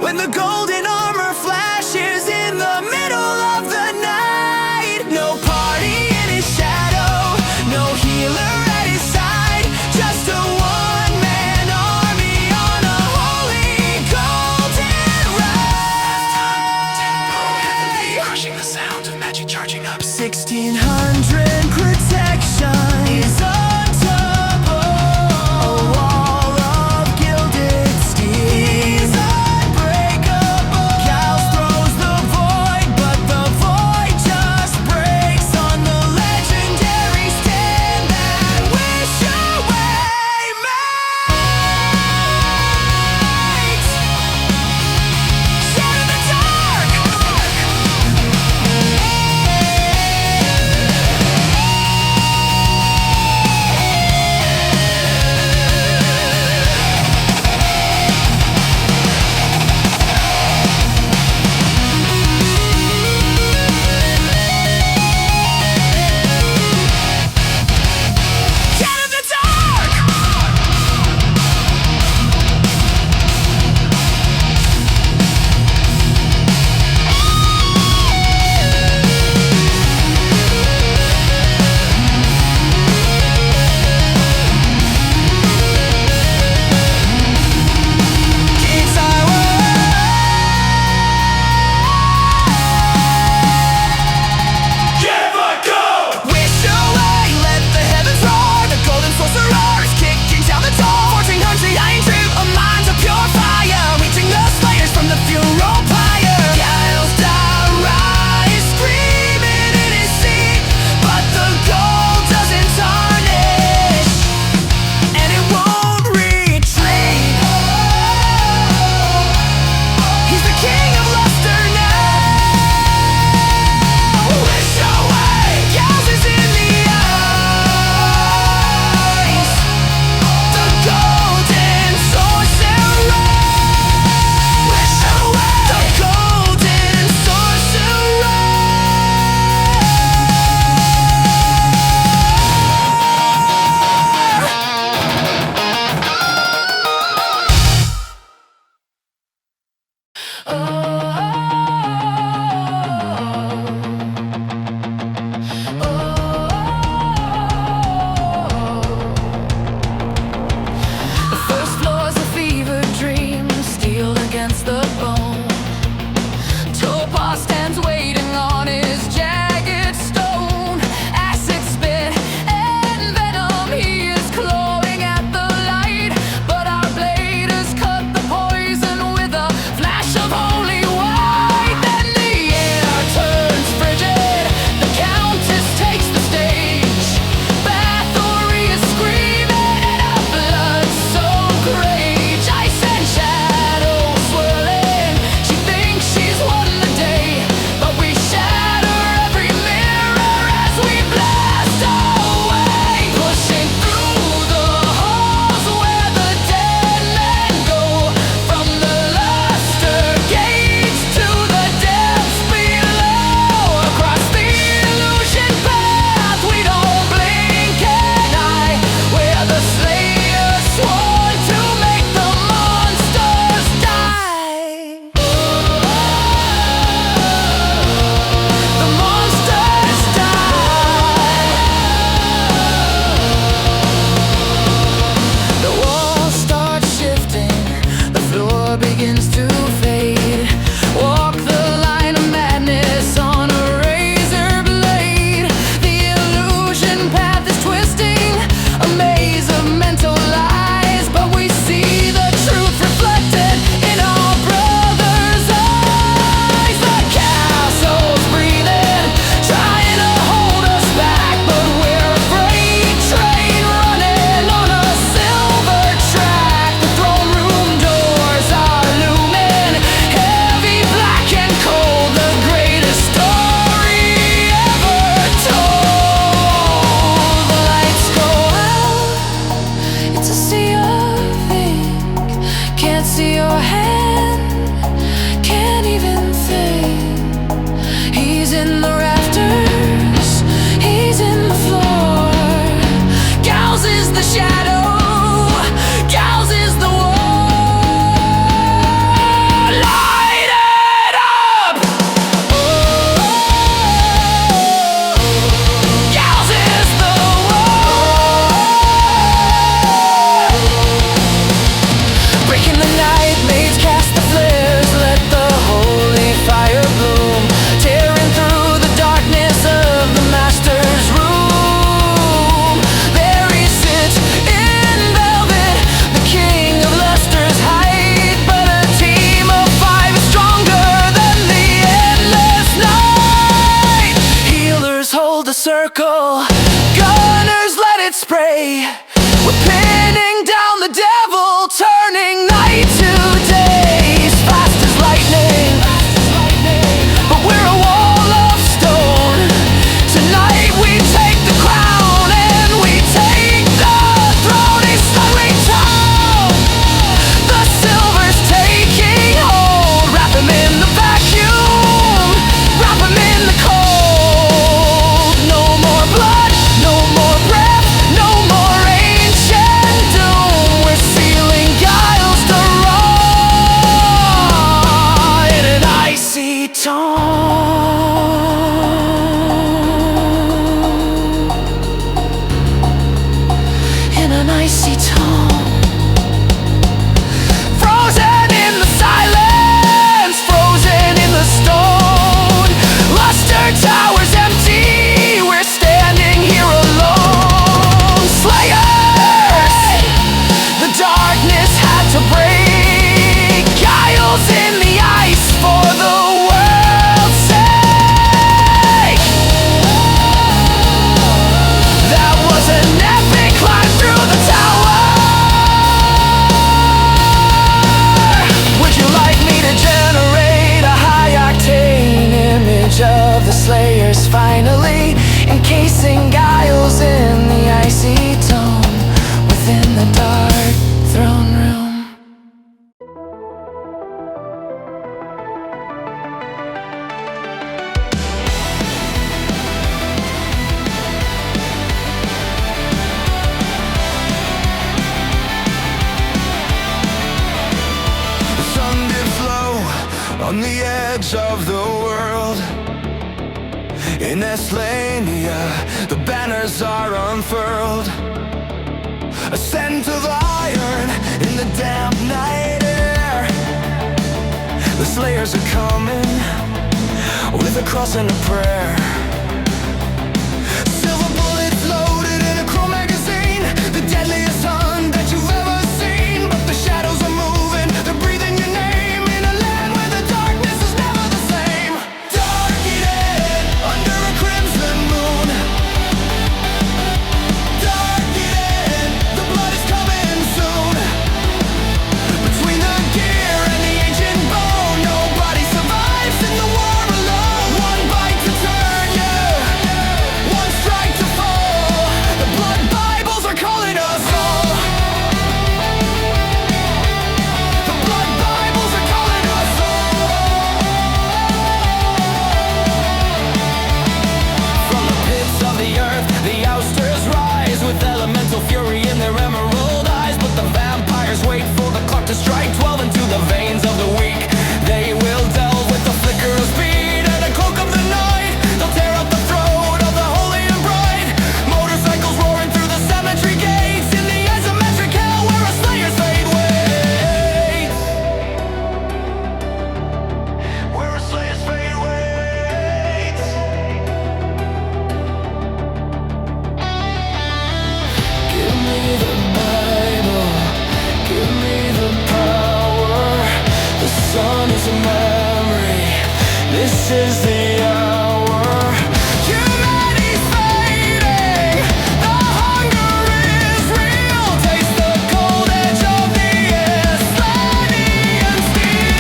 when the golden armor flashes in the middle of the night. No party in his shadow, no healer at his side, just a one-man army on a holy golden ride. Crushing the sound of magic charging up. 1600 protection is untouchable. A wall of gilded steel. He's unbreakable. Chaos throws the void, but the void just breaks on the legendary stand that Wish Away makes. Shatter the dark. Shatter the dark. Keeps our Give a go! Wish away, let the heavens roar. The golden sorcerer is kicking down the door. 1400 iron true, a mind of pure fire, reaching the slayers from the funeral pyre. Gales rise, screaming in his seat, but the gold doesn't tarnish, and it won't retreat. He's the king of luster now. Wish away, Gales is in the eyes. The golden sorcerer. Wish away, the golden sorcerer. The first floor's a fever dream, steel against the bone. Topaz stands waiting on his jagged stone. Acid spit and venom, he is clawing at the light, but our blade has cut the poison with a flash of holy circle. Gunners, let it spray. We're pinning down the devil, turning night to day, as fast as lightning. But we're a wall of stone. Tonight we take the crown and we take the throne. A slowing town. The silver's taking hold. Wrap him in the vacuum. Wrap him in the cold. No more blood, no more breath, no more ancient doom. We're sealing guiles to raw in an icy tone. In an icy tone. Frozen in the silence, frozen in the stone. Luster towers empty, we're standing here alone. Slayers, the darkness had to break. Guiles in the ice for the world's sake. That was an epic climb through the tower. Would you like me to generate a high-octane image of the Slayers finally encasing guiles in the icy tone within the dark throne room? The sun dips low on the edge of the world. In Eslania, the banners are unfurled. A scent of iron in the damp night air. The Slayers are coming with a cross and a prayer. Silver bullets loaded in a chrome magazine, the deadliest hunt that you've ever seen. But the shadows are moving, they're breathing your name in a land where the darkness is never the same. DarkEden, under a crimson moon. DarkEden, the blood is coming soon. Between the gear and the ancient bone, nobody survives in the war alone. One bite to turn you, one strike to fall. The blood Bibles are calling us all. The blood Bibles are calling us all. From the pits of the earth, the ousters rise with elemental fury in their emerald eyes. But the vampires wait for the clock to strike 12 into the veins of the weak. They will delve with the flicker of speed and a cloak of the night. They'll tear out the throat of the holy and bright. Motorcycles roaring through the cemetery gates in the isometric hell where a Slayer's fate waits. Where a Slayer's fate waits. Give me the Bible, give me the power. The sun is a memory, this is the hour. Humanity's fading, the hunger is real. Taste the cold edge of the Islanian steel.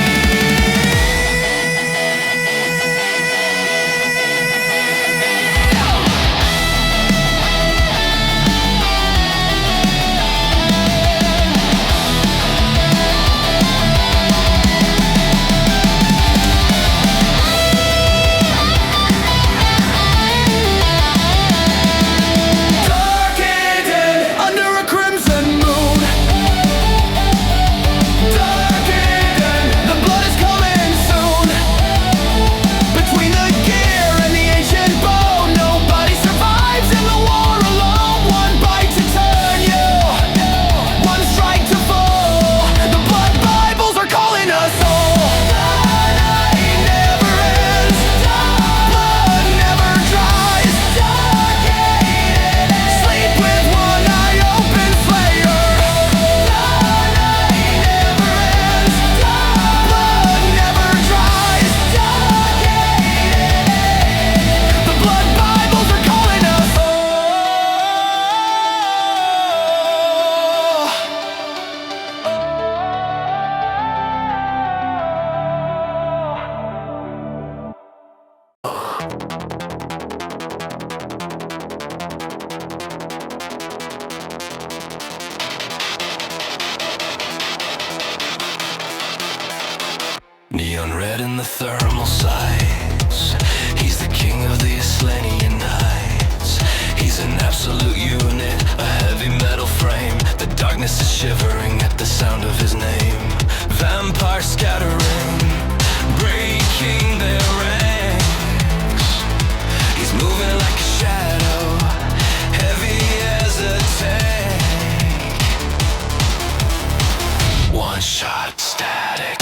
Neon red in the thermal sights. He's the king of the Islanian nights. He's an absolute unit, a heavy metal frame. The darkness is shivering at the sound of his name. Vampires scattering, breaking their ranks. He's moving like a shadow, heavy as a tank. One shot static,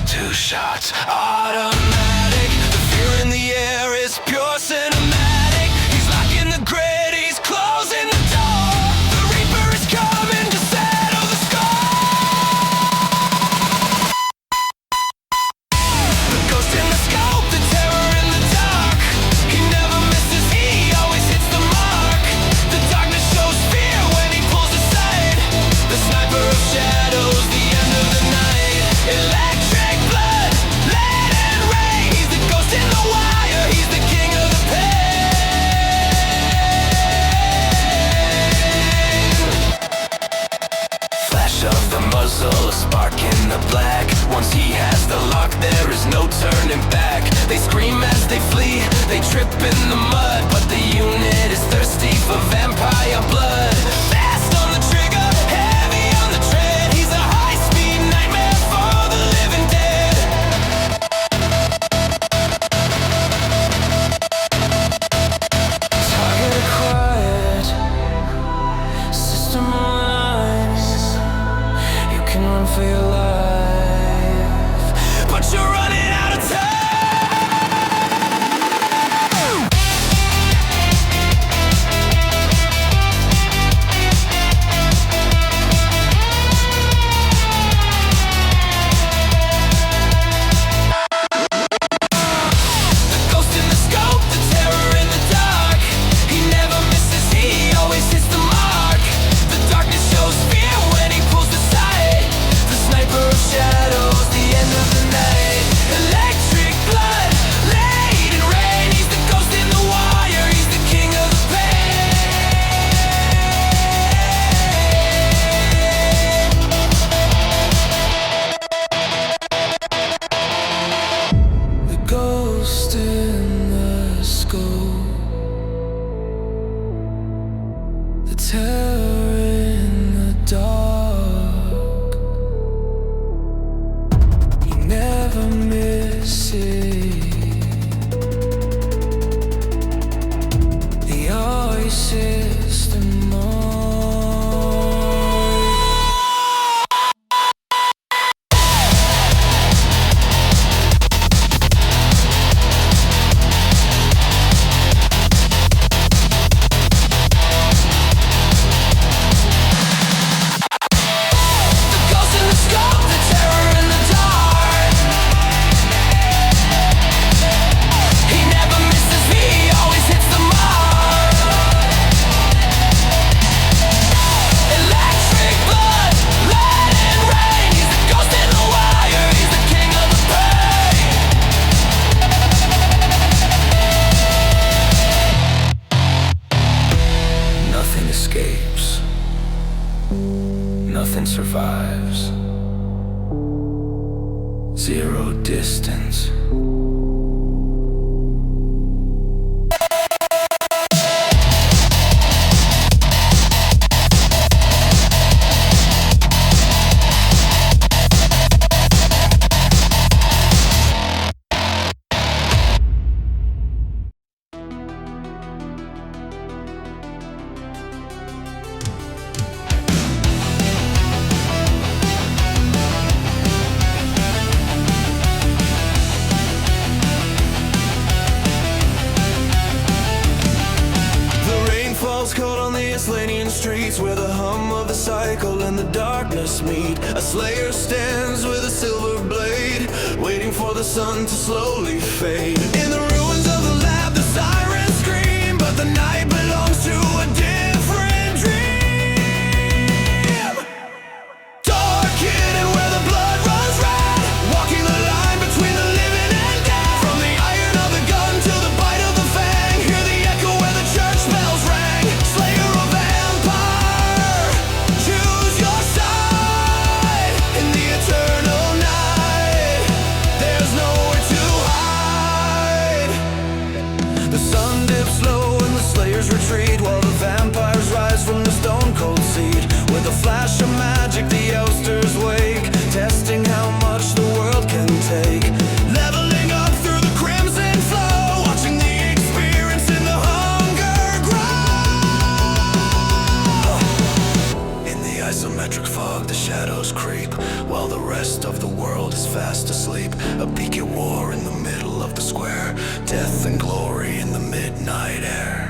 two shots automatic. The fear in the air is pure cinematic. He's locking the grid, he's closing the door. The Reaper is coming to settle the score. The ghost in the scope, the terror in the dark. He never misses, he always hits the mark. The darkness shows fear when he pulls aside. The sniper of shadows, the end of the night. Electric blood, lead and rain. He's the ghost in the wire, he's the king of the pain. Flash of the muzzle, a spark in the black. Once he has the lock, there is no turning back. They scream as they flee, they trip in the mud. But the unit is thirsty for vampire blood. Fast on the trigger, heavy on the tread. He's a high-speed nightmare for the living dead. Target acquired, system aligned. You can run for your life, but you're running out of time. The ghost in the scope, the terror in the dark. He never misses, he always hits the mark. The darkness shows fear when he pulls the sight. The sniper of shadows, the end of the night. Electric blood, lead and rain. He's the ghost in the wire, he's the king of the pain. The ghost in the scope, the terror in the dark. You never miss it. The always system on. The ghost in the scope, the terror in the dark. He never misses, he always hits the mark. Electric blood, lead and rain. He's the ghost in the wire, he's the king of the pain. Nothing escapes, nothing survives. Zero distance. Cold on the Islanian streets, where the hum of the cycle and the darkness meet. A slayer stands with a silver blade, waiting for the sun to slowly fade. In the ruins of the lab, the sirens scream, but the night belongs to a different dream. DarkEden, where the blood runs red, walking the line between the living and dead. From the iron of the sleep. A beacon war in the middle of the square. Death and glory in the midnight air.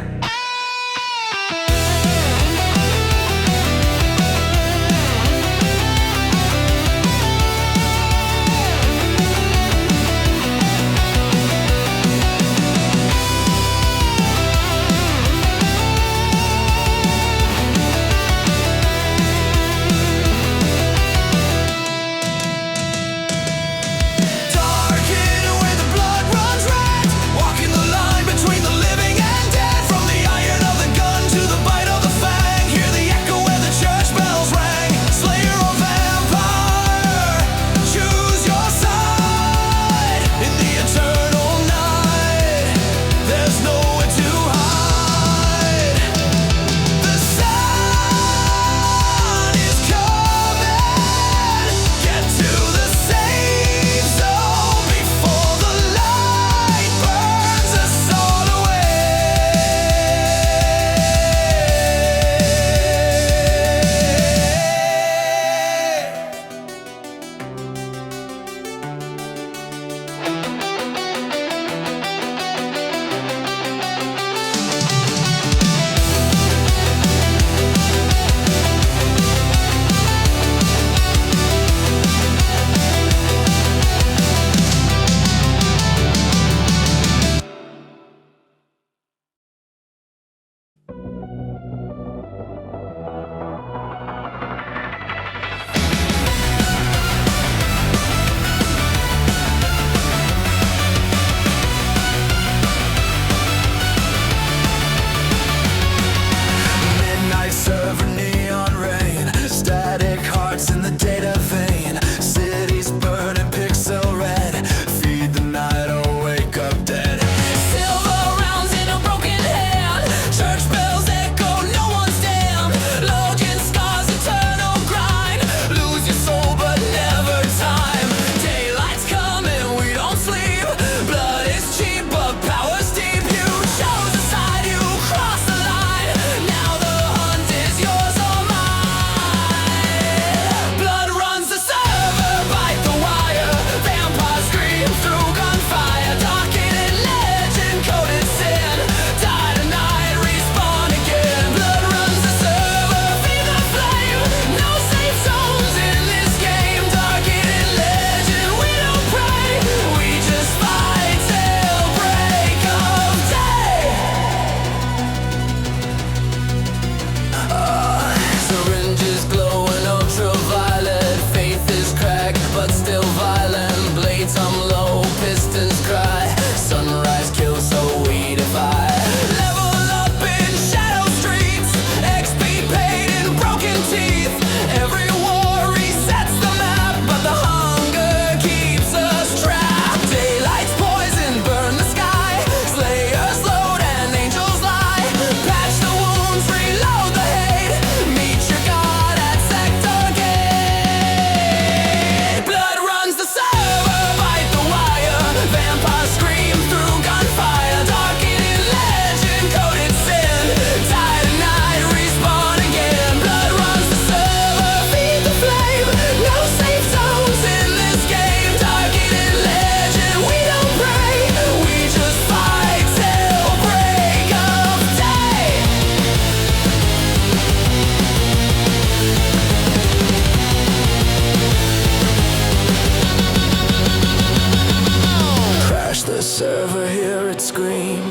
Server, hear it scream.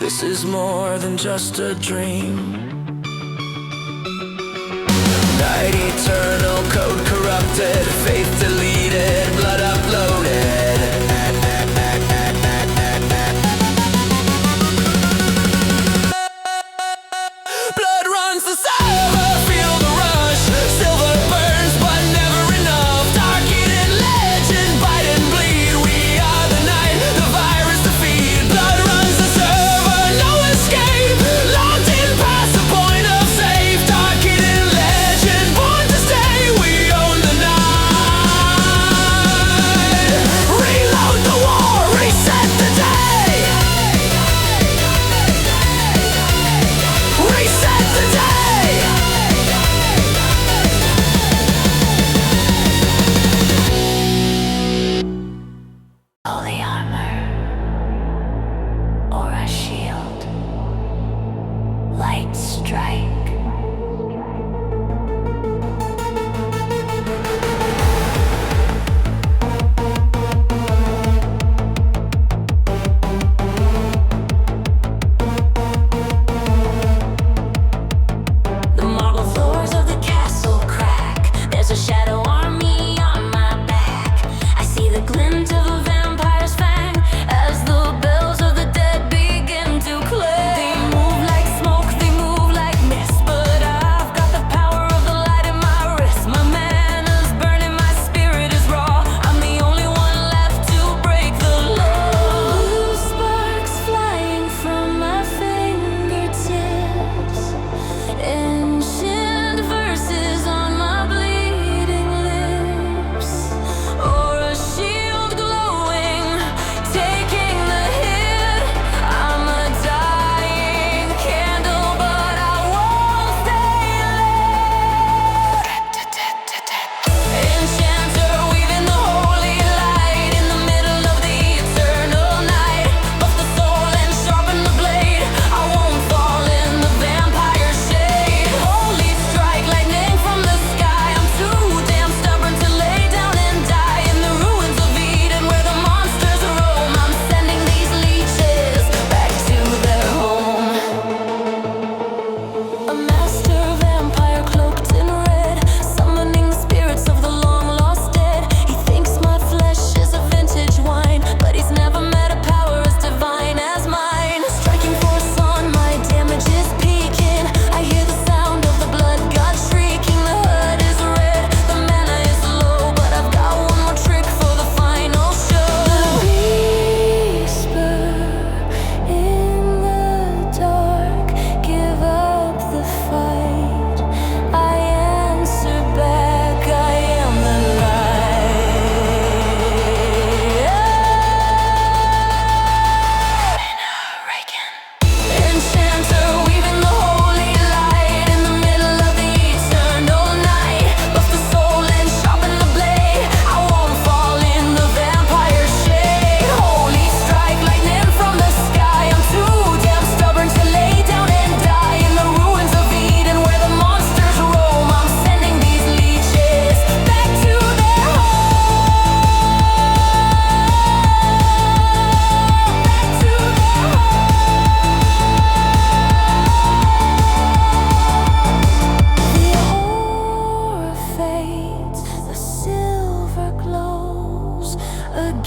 This is more than just a dream. Night eternal, code corrupted, faith deleted, blood uploaded. Blood runs the server, feel the rush. Silver burns, but never enough. DarkEden legend, bite and bleed. We are the night, the virus defeat. Blood runs the server, no escape. Locked in past the point of safe. DarkEden legend, born to stay. We own the night.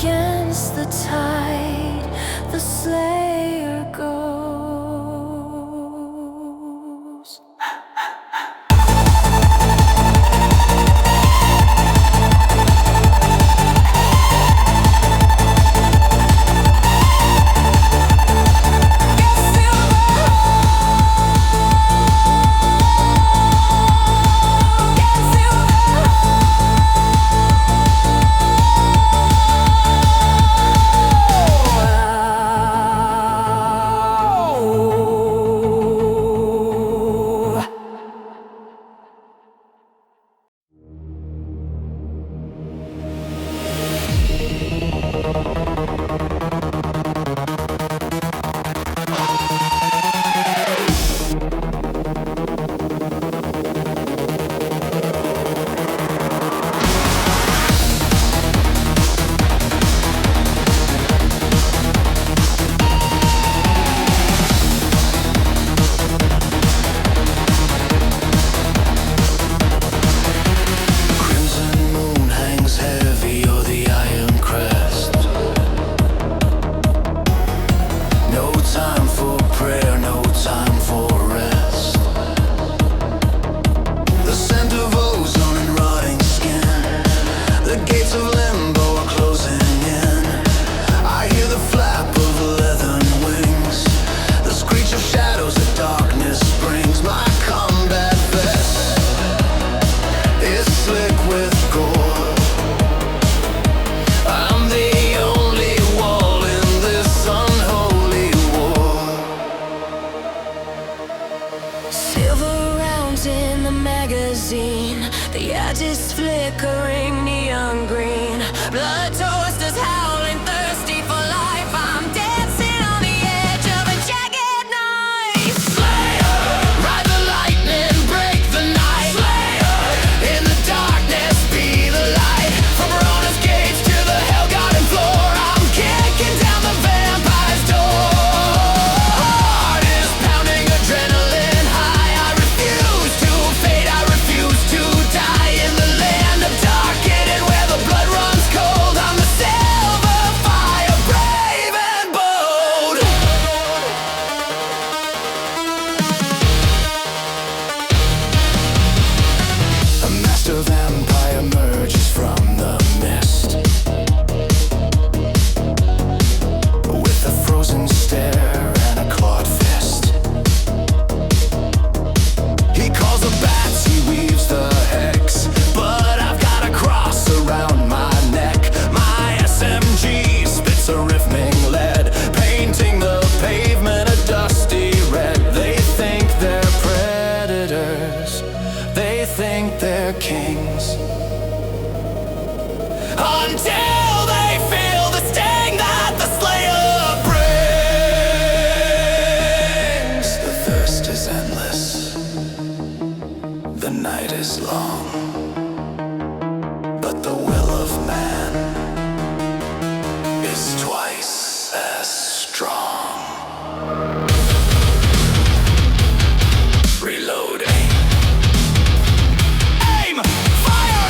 against the tide, the slayer goes. The edge is flickering neon green. Blood toasters howling, thirsty for life. I'm dancing on the edge of a jagged knife. Slayer, ride the lightning, break the night. Slayer, in the darkness, be the light. From Rona's gates to the hell-garden floor, I'm kicking down the vampire's door. Heart is pounding, adrenaline high. I refuse to fade, I refuse to die in the land of DarkEden, where the blood runs cold. I'm the silver fire, brave and bold. A master vampire emerges from the mist, with a frozen stare and a clawed fist. He calls the bats, he weaves the hex, but I've got a cross around my neck. My SMG spits a rhythmic lead, painting the pavement a dusty red. They think they're predators, they think they're kings, until they feel the sting that the Slayer brings. The thirst is endless, the night is long, but the will of man is twice as strong. Reloading. Aim! Fire!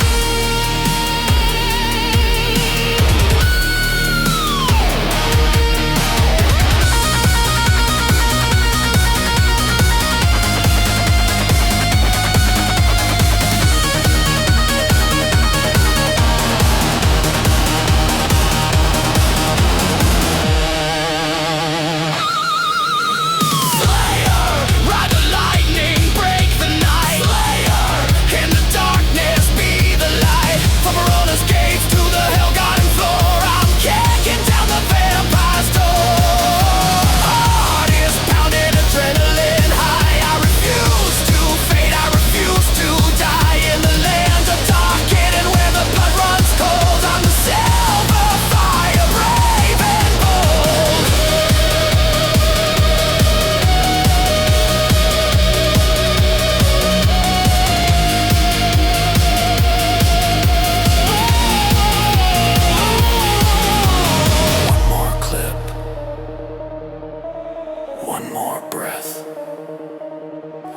One more breath.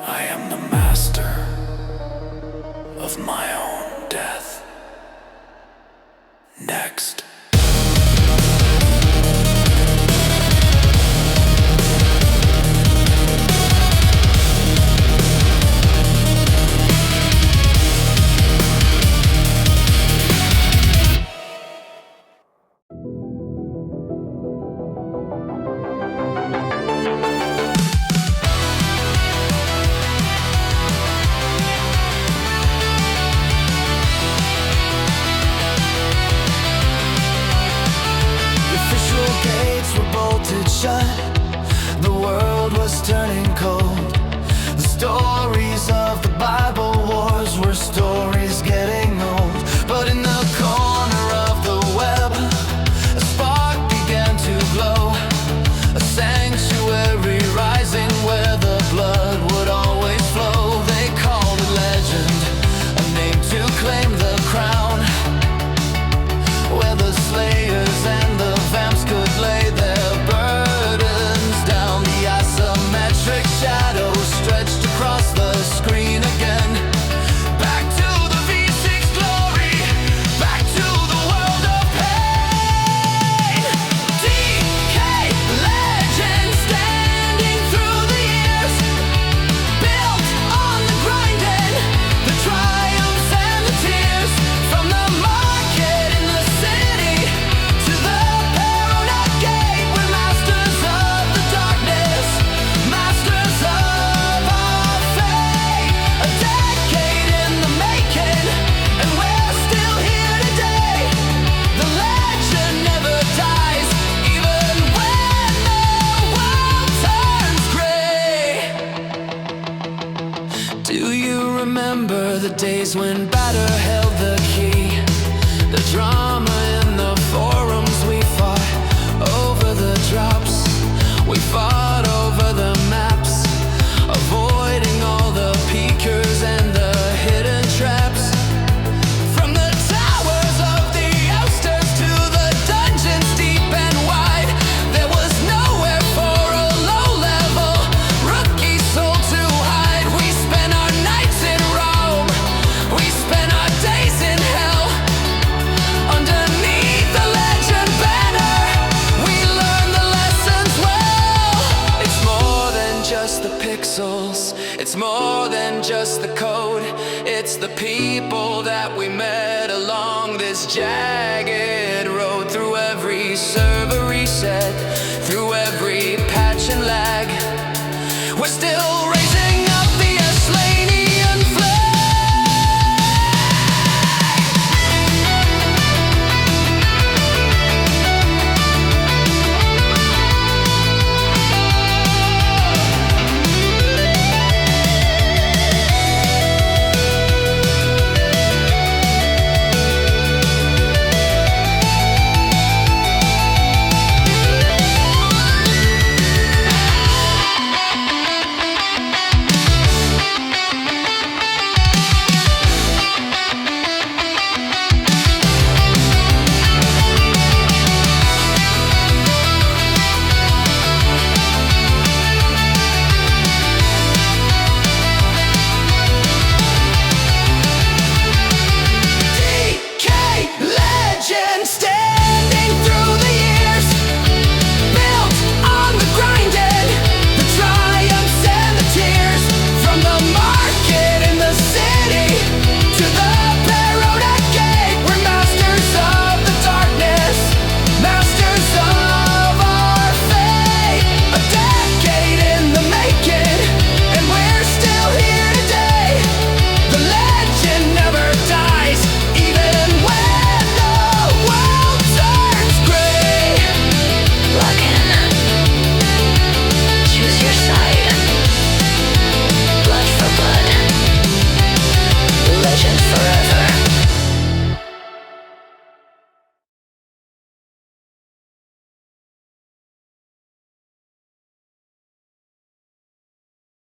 I am the master of my own death. Next. shut, the world was turning cold. The stories of the Bible wars were stories getting old. But in the corner of the web, a spark began to glow, a sanctuary rising where the blood would always flow. They called it legend, a name to claim the crown, where the slayers and the vamps could lay their burdens down. The isometric shadows stretched across the screen again. Back to the V6 glory, back to the world of pain. DKLegened, standing through the years, built on the grinding, the triumphs and the tears. From the market in the city to the Paradise Gate, we're masters of the darkness, masters of our fate. A decade in the making, and we're still here today. The legend never dies, even when the world turns gray. Do you remember the days when batter held the key? The drama in the forums, we fought over the drops, we fought over the maps, avoiding all the peekers and the hidden traps. From the towers of the ousters to the dungeons deep and wide, there was nowhere for a low-level rookie soul to hide. We spent our nights in Rome, we spent our days in hell. Underneath the legend banner, we learned the lessons well. It's more than just the pixels, it's more than just the code. It's the people that we met along this journey.